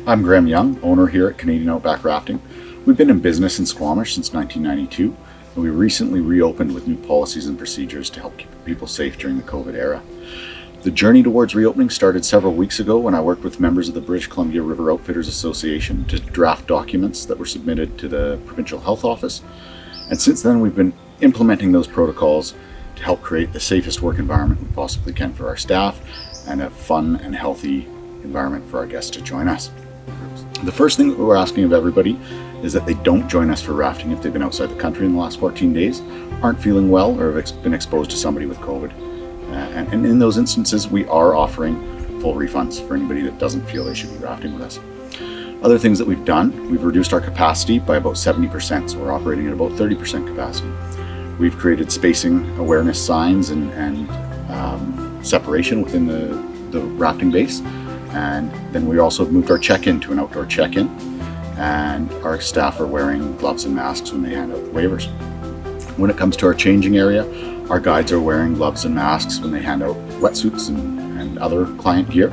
I'm Graham Young, owner here at Canadian Outback Rafting. We've been in business in Squamish since 1992, and we recently reopened with new policies and procedures to help keep people safe during the COVID era. The journey towards reopening started several weeks ago when I worked with members of the British Columbia River Outfitters Association to draft documents that were submitted to the Provincial Health Office. And since then, we've been implementing those protocols to help create the safest work environment we possibly can for our staff and a fun and healthy environment for our guests to join us. The first thing that we're asking of everybody is that they don't join us for rafting if they've been outside the country in the last 14 days, aren't feeling well, or have been exposed to somebody with COVID. And in those instances, we are offering full refunds for anybody that doesn't feel they should be rafting with us. Other things that we've done, we've reduced our capacity by about 70%, so we're operating at about 30% capacity. We've created spacing awareness signs and separation within the rafting base. And then we also moved our check-in to an outdoor check-in, and our staff are wearing gloves and masks when they hand out the waivers. When it comes to our changing area, our guides are wearing gloves and masks when they hand out wetsuits and other client gear.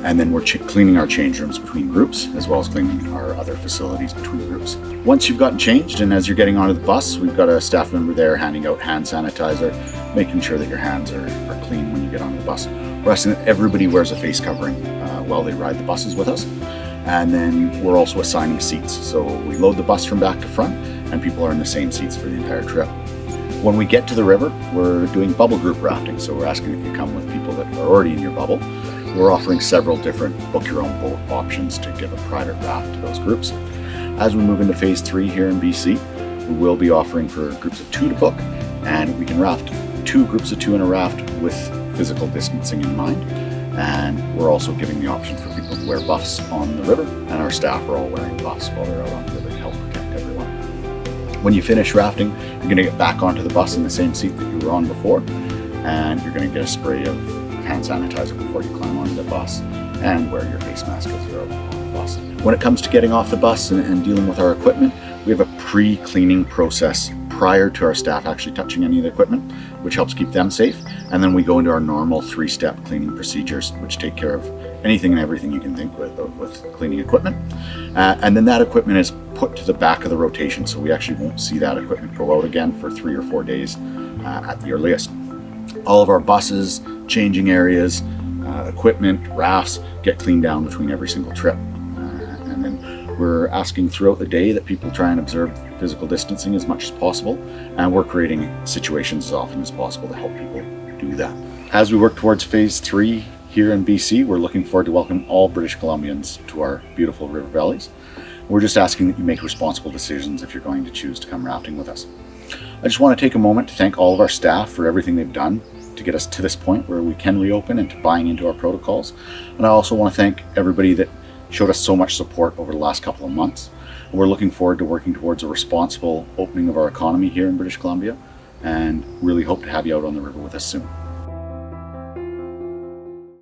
And then we're cleaning our change rooms between groups, as well as cleaning our other facilities between groups. Once you've gotten changed and as you're getting onto the bus, we've got a staff member there handing out hand sanitizer, making sure that your hands are clean when you get onto the bus. We're asking that everybody wears a face covering while they ride the buses with us. And then we're also assigning seats. So we load the bus from back to front, and people are in the same seats for the entire trip. When we get to the river, we're doing bubble group rafting. So we're asking that you come with people that are already in your bubble. We're offering several different book your own boat options to give a private raft to those groups. As we move into phase 3 here in BC, we will be offering for groups of 2 to book, and we can raft 2 groups of 2 in a raft with physical distancing in mind. And we're also giving the option for people to wear buffs on the river, and our staff are all wearing buffs while they're out on the river to help protect everyone. When you finish rafting, you're going to get back onto the bus in the same seat that you were on before, and you're going to get a spray of hand sanitizer before you climb onto the bus, and wear your face mask as you're on the bus. When it comes to getting off the bus and dealing with our equipment, we have a pre-cleaning process prior to our staff actually touching any of the equipment, which helps keep them safe. And then we go into our normal 3-step cleaning procedures, which take care of anything and everything you can think with cleaning equipment. And then that equipment is put to the back of the rotation, so we actually won't see that equipment go out again for 3 or 4 days at the earliest. All of our buses, changing areas, equipment, rafts get cleaned down between every single trip. And then we're asking throughout the day that people try and observe physical distancing as much as possible, and we're creating situations as often as possible to help people do that. As we work towards phase 3 here in BC, we're looking forward to welcome all British Columbians to our beautiful river valleys. We're just asking that you make responsible decisions if you're going to choose to come rafting with us. I just want to take a moment to thank all of our staff for everything they've done to get us to this point where we can reopen and to buying into our protocols. And I also want to thank everybody that showed us so much support over the last couple of months. And we're looking forward to working towards a responsible opening of our economy here in British Columbia, and really hope to have you out on the river with us soon.